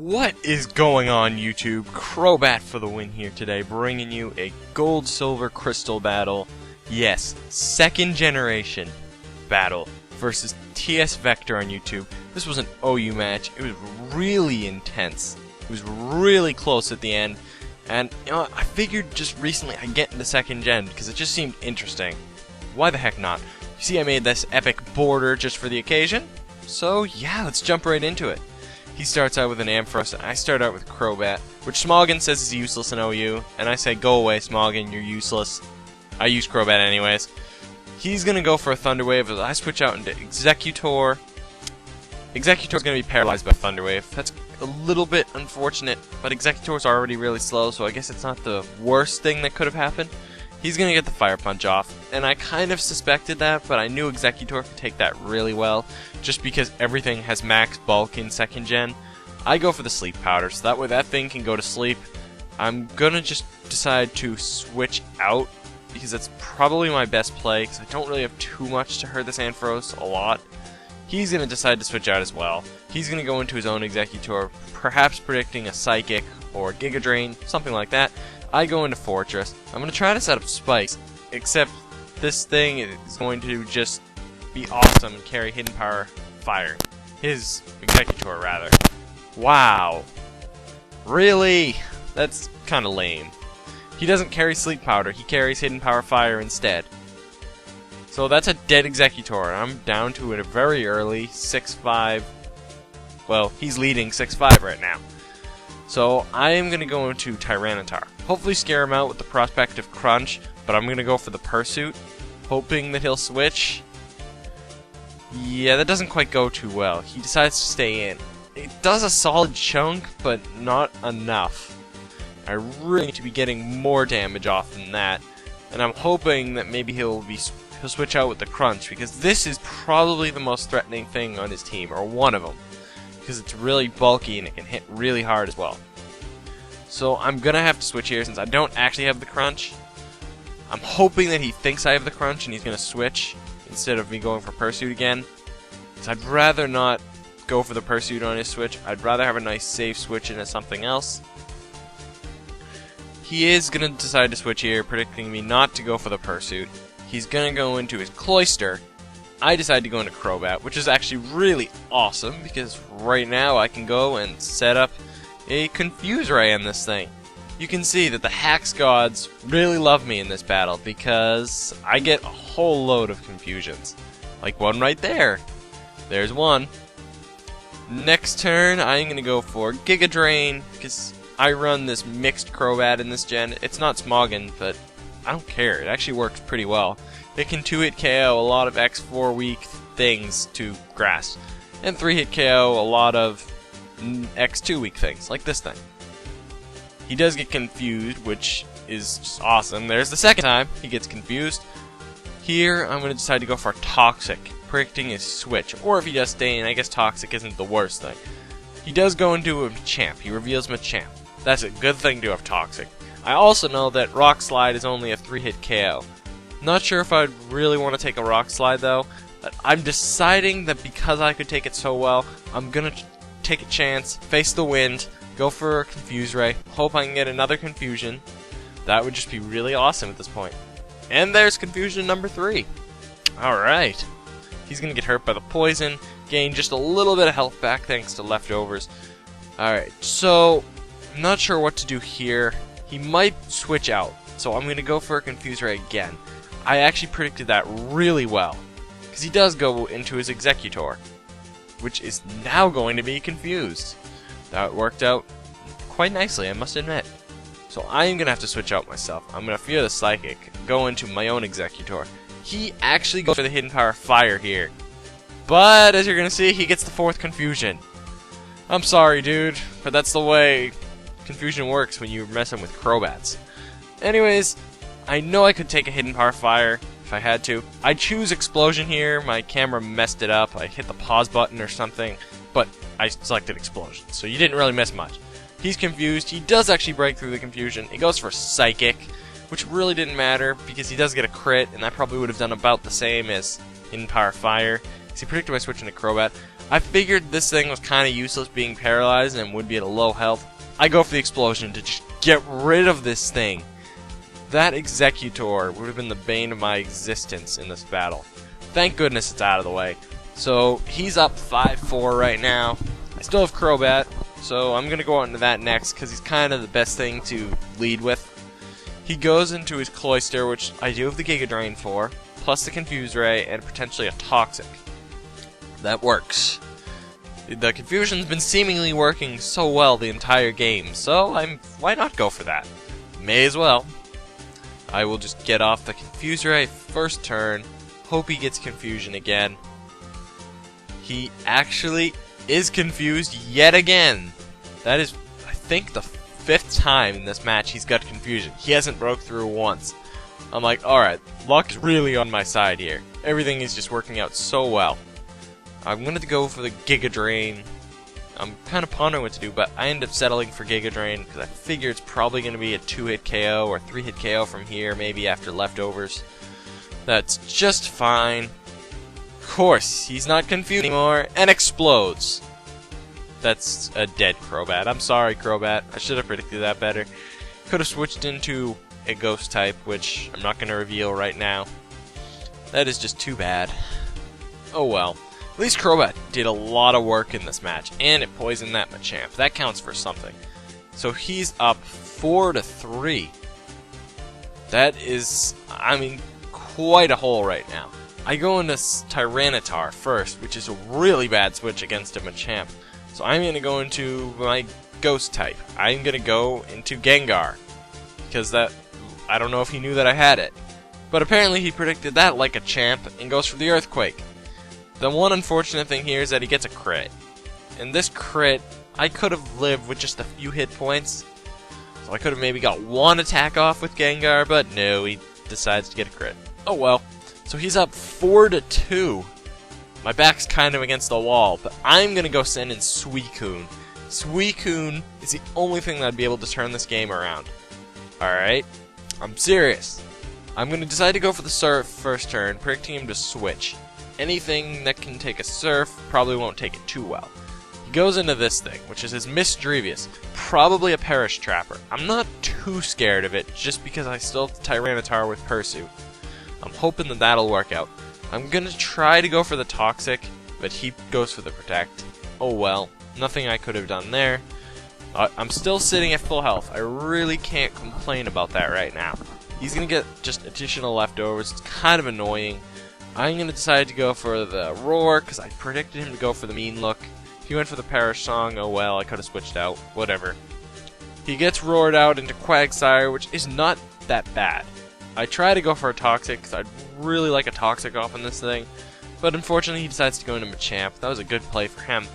What is going on, YouTube? Crobat for the win here today, bringing you a gold-silver crystal battle. Yes, second generation battle versus TSV3CTOR on YouTube. This was an OU match. It was really intense. It was really close at the end. And, you know, I figured just recently I'd get into second gen because it just seemed interesting. Why the heck not? You see, I made this epic border just for the occasion. So, yeah, let's jump right into it. He starts out with an Ampharos, and I start out with Crobat, which Smogon says is useless in OU, and I say, go away, Smogon, you're useless. I use Crobat anyways. He's gonna go for a Thunder Wave as I switch out into Exeggutor. Exeggutor's gonna be paralyzed by Thunder Wave. That's a little bit unfortunate, but Exeggutor's already really slow, so I guess it's not the worst thing that could have happened. He's gonna get the Fire Punch off, and I kind of suspected that, but I knew Exeggutor could take that really well, just because everything has max bulk in second gen. I go for the Sleep Powder, so that way that thing can go to sleep. I'm gonna just decide to switch out, because that's probably my best play, because I don't really have too much to hurt this Ampharos a lot. He's gonna decide to switch out as well. He's gonna go into his own Exeggutor, perhaps predicting a Psychic or Giga Drain, something like that. I go into Fortress. I'm going to try to set up spikes, except this thing is going to just be awesome and carry Hidden Power Fire. His Exeggutor, rather. Wow. Really? That's kind of lame. He doesn't carry Sleep Powder, he carries Hidden Power Fire instead. So that's a dead Exeggutor, and I'm down to a very early 6-5. Well, he's leading 6-5 right now. So I am going to go into Tyranitar. Hopefully scare him out with the prospect of Crunch, but I'm going to go for the Pursuit, hoping that he'll switch. Yeah, that doesn't quite go too well. He decides to stay in. It does a solid chunk, but not enough. I really need to be getting more damage off than that, and I'm hoping that maybe he'll switch out with the Crunch, because this is probably the most threatening thing on his team, or one of them. Because it's really bulky and it can hit really hard as well. So I'm gonna have to switch here since I don't actually have the Crunch. I'm hoping that he thinks I have the Crunch and he's gonna switch instead of me going for Pursuit again. Because I'd rather not go for the Pursuit on his switch. I'd rather have a nice safe switch into something else. He is gonna decide to switch here, predicting me not to go for the Pursuit. He's gonna go into his Cloyster. I decided to go into Crobat, which is actually really awesome, because right now I can go and set up a Confuse Ray on this thing. You can see that the Hax Gods really love me in this battle, because I get a whole load of confusions. Like one right there. There's one. Next turn, I'm going to go for Giga Drain, because I run this mixed Crobat in this gen. It's not Smogon, but I don't care. It actually works pretty well. It can 2-hit KO a lot of X4 weak things to grass, and 3-hit KO a lot of X2 weak things, like this thing. He does get confused, which is just awesome. There's the second time he gets confused. Here, I'm going to decide to go for Toxic, predicting his switch, or if he does stay in, I guess Toxic isn't the worst thing. He does go into a Machamp. He reveals Machamp. That's a good thing to have Toxic. I also know that Rock Slide is only a 3-hit KO. Not sure if I'd really want to take a Rock Slide though, but I'm deciding that because I could take it so well, I'm gonna take a chance, face the wind, go for a Confuse Ray, hope I can get another Confusion. That would just be really awesome at this point. And there's Confusion number 3. Alright. He's gonna get hurt by the poison, gain just a little bit of health back thanks to leftovers. Alright, so I'm not sure what to do here. He might switch out, so I'm gonna go for a Confuse Ray again. I actually predicted that really well, because he does go into his Exeggutor, which is now going to be confused. That worked out quite nicely, I must admit. So I am going to have to switch out myself. I'm going to fear the Psychic, go into my own Exeggutor. He actually goes for the Hidden Power Fire here, but as you're going to see, he gets the 4th Confusion. I'm sorry, dude, but that's the way Confusion works when you're messing with Crobats. Anyways, I know I could take a Hidden Power Fire if I had to. I choose Explosion here. My camera messed it up. I hit the pause button or something, but I selected Explosion, so you didn't really miss much. He's confused. He does actually break through the confusion. He goes for Psychic, which really didn't matter because he does get a crit, and that probably would have done about the same as Hidden Power Fire. So he predicted by switching to Crobat. I figured this thing was kind of useless being paralyzed and would be at a low health. I go for the explosion to just get rid of this thing. That Executor would have been the bane of my existence in this battle. Thank goodness it's out of the way. So he's up 5-4 right now. I still have Crobat, so I'm going to go on to that next because he's kind of the best thing to lead with. He goes into his Cloyster, which I do have the Giga Drain for, plus the Confuse Ray and potentially a Toxic. That works. The Confusion's been seemingly working so well the entire game, so why not go for that? May as well. I will just get off the Confuse Ray first turn, hope he gets Confusion again. He actually is confused yet again. That is, I think, the 5th time in this match he's got Confusion. He hasn't broke through once. I'm like, alright, luck is really on my side here. Everything is just working out so well. I'm going to go for the Giga Drain. I'm kind of pondering what to do, but I end up settling for Giga Drain because I figure it's probably going to be a 2-hit KO or 3-hit KO from here, maybe after leftovers. That's just fine. Of course, he's not confused anymore, and explodes. That's a dead Crobat. I'm sorry, Crobat. I should have predicted that better. Could have switched into a Ghost type, which I'm not going to reveal right now. That is just too bad. Oh well. At least Crobat did a lot of work in this match, and it poisoned that Machamp. That counts for something. So he's up 4-3. That is, I mean, quite a hole right now. I go into Tyranitar first, which is a really bad switch against a Machamp. So I'm going to go into my Ghost type. I'm going to go into Gengar, because that, I don't know if he knew that I had it. But apparently he predicted that like a champ and goes for the Earthquake. The one unfortunate thing here is that he gets a crit. And this crit, I could have lived with just a few hit points. So I could have maybe got one attack off with Gengar, but no, he decides to get a crit. Oh well. So he's up 4-2. My back's kind of against the wall, but I'm going to go send in Suicune. Suicune is the only thing that would be able to turn this game around. Alright? I'm serious. I'm going to decide to go for the Surf first turn, predicting him to switch. Anything that can take a Surf probably won't take it too well. He goes into this thing, which is his Misdrevious, probably a Perish Trapper. I'm not too scared of it, just because I still have the Tyranitar with Pursuit. I'm hoping that that'll work out. I'm gonna try to go for the Toxic, but he goes for the Protect. Oh well, nothing I could have done there. I'm still sitting at full health. I really can't complain about that right now. He's gonna get just additional leftovers. It's kind of annoying. I'm gonna decide to go for the Roar, because I predicted him to go for the Mean Look. If he went for the Perish Song, oh well, I could have switched out. Whatever. He gets roared out into Quagsire, which is not that bad. I try to go for a Toxic, because I'd really like a Toxic off on this thing, but unfortunately he decides to go into Machamp. That was a good play for him.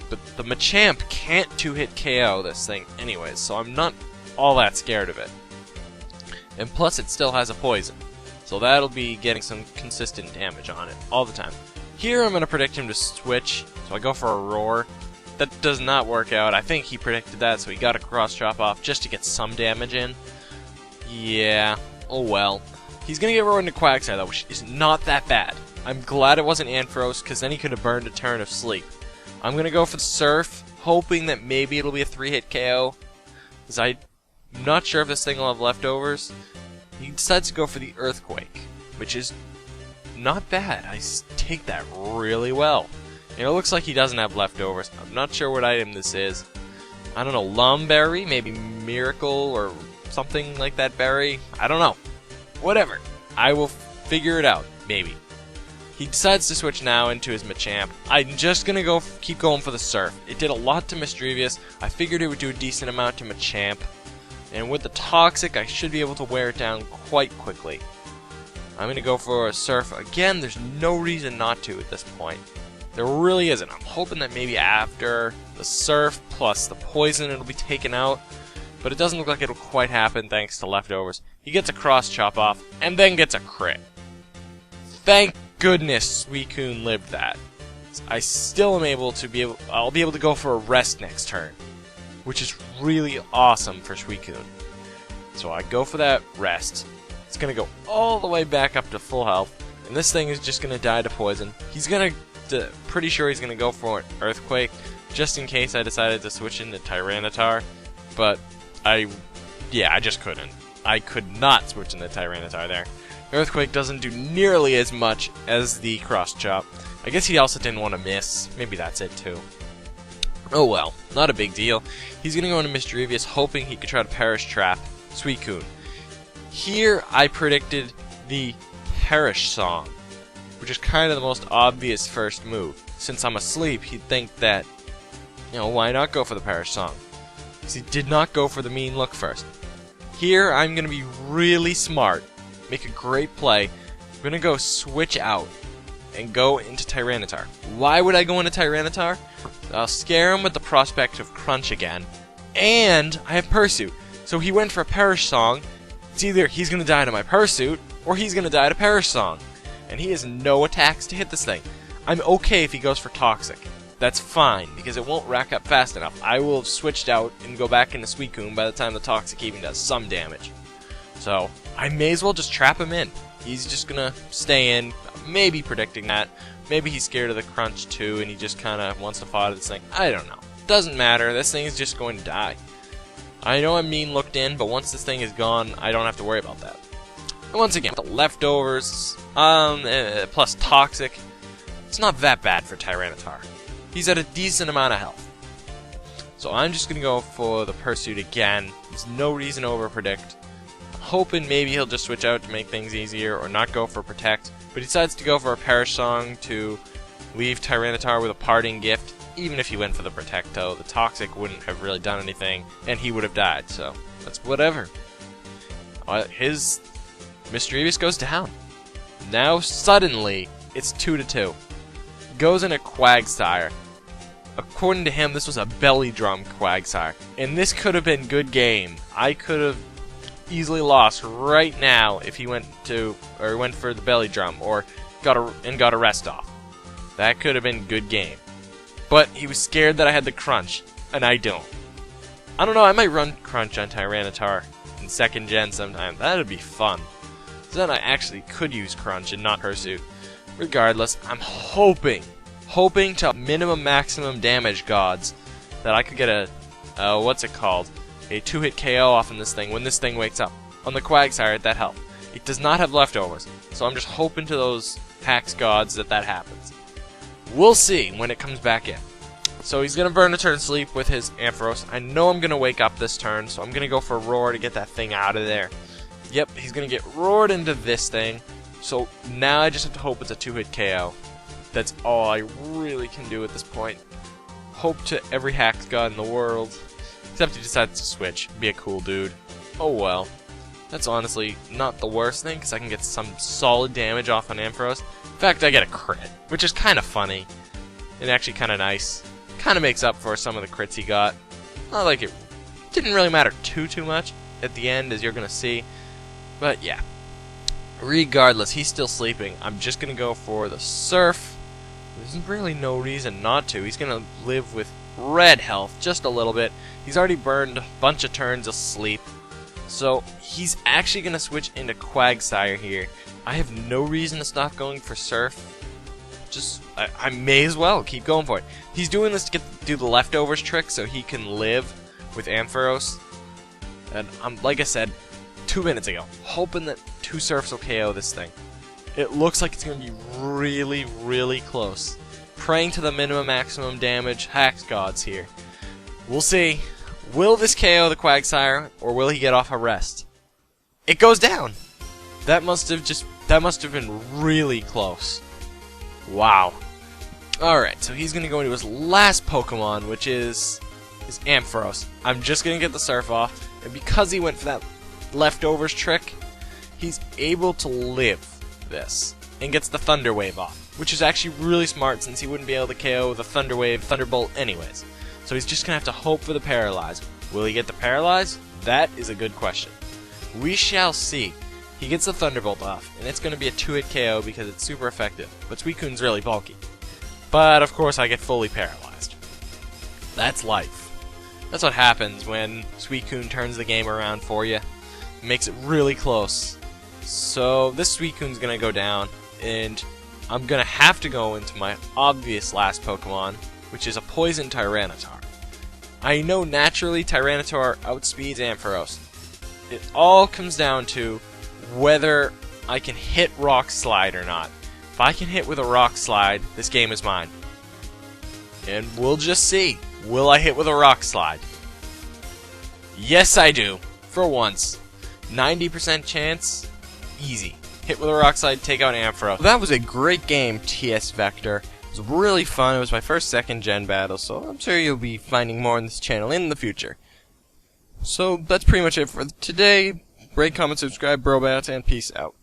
But the Machamp can't 2-hit KO this thing anyways, so I'm not all that scared of it. And plus it still has a poison, so that'll be getting some consistent damage on it all the time. Here I'm going to predict him to switch, so I go for a Roar. That does not work out. I think he predicted that, so he got a Cross Chop off just to get some damage in. Yeah, oh well. He's going to get roared into Quagsire though, which is not that bad. I'm glad it wasn't Ampharos, because then he could have burned a turn of sleep. I'm going to go for the Surf, hoping that maybe it'll be a 3-hit KO, because I'm not sure if this thing will have leftovers. He decides to go for the Earthquake, which is not bad. I take that really well. And it looks like he doesn't have leftovers. I'm not sure what item this is. I don't know, Lumberry, maybe Miracle, or something like that berry. I don't know. Whatever. I will figure it out, maybe. He decides to switch now into his Machamp. I'm just gonna keep going for the Surf. It did a lot to Misdrevious. I figured it would do a decent amount to Machamp. And with the Toxic, I should be able to wear it down quite quickly. I'm gonna go for a Surf again. There's no reason not to at this point. There really isn't. I'm hoping that maybe after the Surf plus the Poison it'll be taken out. But it doesn't look like it'll quite happen thanks to leftovers. He gets a Cross Chop off, and then gets a crit. Thank goodness Suicune lived that. I still am able to I'll be able to go for a Rest next turn, which is really awesome for Suicune. So I go for that Rest. It's gonna go all the way back up to full health, and this thing is just gonna die to poison. He's gonna pretty sure he's gonna go for an Earthquake, just in case I decided to switch into Tyranitar. But I just couldn't. I could not switch into Tyranitar there. Earthquake doesn't do nearly as much as the Cross Chop. I guess he also didn't want to miss. Maybe that's it too. Oh well, not a big deal. He's gonna go into Mischievous, hoping he could try to Perish Trap Suicune. Here I predicted the Perish Song, which is kind of the most obvious first move. Since I'm asleep, he'd think that, why not go for the Perish Song? Because he did not go for the mean look first. Here I'm gonna be really smart, make a great play. I'm gonna go switch out and go into Tyranitar. Why would I go into Tyranitar? I'll scare him with the prospect of Crunch again, and I have Pursuit. So he went for a Perish Song. It's either he's gonna die to my Pursuit, or he's gonna die to Perish Song. And he has no attacks to hit this thing. I'm okay if he goes for Toxic. That's fine, because it won't rack up fast enough. I will have switched out and go back into Suicune by the time the Toxic even does some damage. So, I may as well just trap him in. He's just gonna stay in, maybe predicting that. Maybe he's scared of the Crunch too, and he just kinda wants to fodder this thing. I don't know. Doesn't matter, this thing is just going to die. I know I'm mean looked in, but once this thing is gone, I don't have to worry about that. And once again, the leftovers, plus Toxic, it's not that bad for Tyranitar. He's at a decent amount of health. So I'm just gonna go for the Pursuit again. There's no reason to overpredict. I'm hoping maybe he'll just switch out to make things easier, or not go for Protect. But he decides to go for a Perish Song to leave Tyranitar with a parting gift. Even if he went for the Protecto, the Toxic wouldn't have really done anything, and he would have died, so that's whatever. His Mischievous goes down. Now suddenly, it's 2-2. Goes into Quagsire. According to him, this was a Belly Drum Quagsire, and this could have been good game. I could have easily lost right now if he went for the Belly Drum, or got a rest off. That could have been good game. But he was scared that I had the Crunch, and I don't. I don't know, I might run Crunch on Tyranitar in 2nd gen sometime. That'd be fun. So then I actually could use Crunch and not Pursuit. Regardless, I'm hoping to minimum maximum damage gods that I could get a, what's it called? A 2-hit KO off in this thing when this thing wakes up. On the Quagsire, that helped. It does not have leftovers, so I'm just hoping to those Pax gods that happens. We'll see when it comes back in. So he's going to burn a turn sleep with his Ampharos. I know I'm going to wake up this turn, so I'm going to go for a Roar to get that thing out of there. Yep, he's going to get roared into this thing. So now I just have to hope it's a 2-hit KO. That's all I really can do at this point. Hope to every Hax God in the world. Except he decides to switch. Be a cool dude. Oh well. That's honestly not the worst thing, because I can get some solid damage off on Ampharos. In fact, I get a crit, which is kind of funny. And actually kind of nice. Kind of makes up for some of the crits he got. Not like it didn't really matter too much at the end, as you're going to see. But yeah. Regardless, he's still sleeping. I'm just going to go for the Surf. There's really no reason not to. He's going to live with red health just a little bit. He's already burned a bunch of turns of sleep. So he's actually going to switch into Quagsire here. I have no reason to stop going for Surf. I may as well keep going for it. He's doing this to do the leftovers trick so he can live with Ampharos. And like I said 2 minutes ago, hoping that 2 Surfs will KO this thing. It looks like it's going to be really close. Praying to the minimum maximum damage Hax gods here. We'll see. Will this KO the Quagsire, or will he get off a rest? It goes down! That must have been really close. Wow. Alright, so he's gonna go into his last Pokemon, which is his Ampharos. I'm just gonna get the Surf off, and because he went for that leftovers trick, he's able to live this, and gets the Thunder Wave off, which is actually really smart since he wouldn't be able to KO the Thunder Wave, Thunderbolt anyways. So he's just gonna have to hope for the Paralyze. Will he get the Paralyze? That is a good question. We shall see. He gets the Thunderbolt off, and it's going to be a 2-hit KO because it's super effective, but Suicune's really bulky. But, of course, I get fully paralyzed. That's life. That's what happens when Suicune turns the game around for you. It makes it really close. So, this Suicune's going to go down, and I'm going to have to go into my obvious last Pokemon, which is a Poison Tyranitar. I know naturally Tyranitar outspeeds Ampharos. It all comes down to whether I can hit Rock Slide or not. If I can hit with a Rock Slide, this game is mine. And we'll just see. Will I hit with a Rock Slide? Yes, I do. For once. 90% chance. Easy. Hit with a Rock Slide, take out Ampharos. That was a great game, TS Vector. It was really fun. It was my first 2nd gen battle, so I'm sure you'll be finding more on this channel in the future. So that's pretty much it for today. Rate, comment, subscribe, Crobat, and peace out.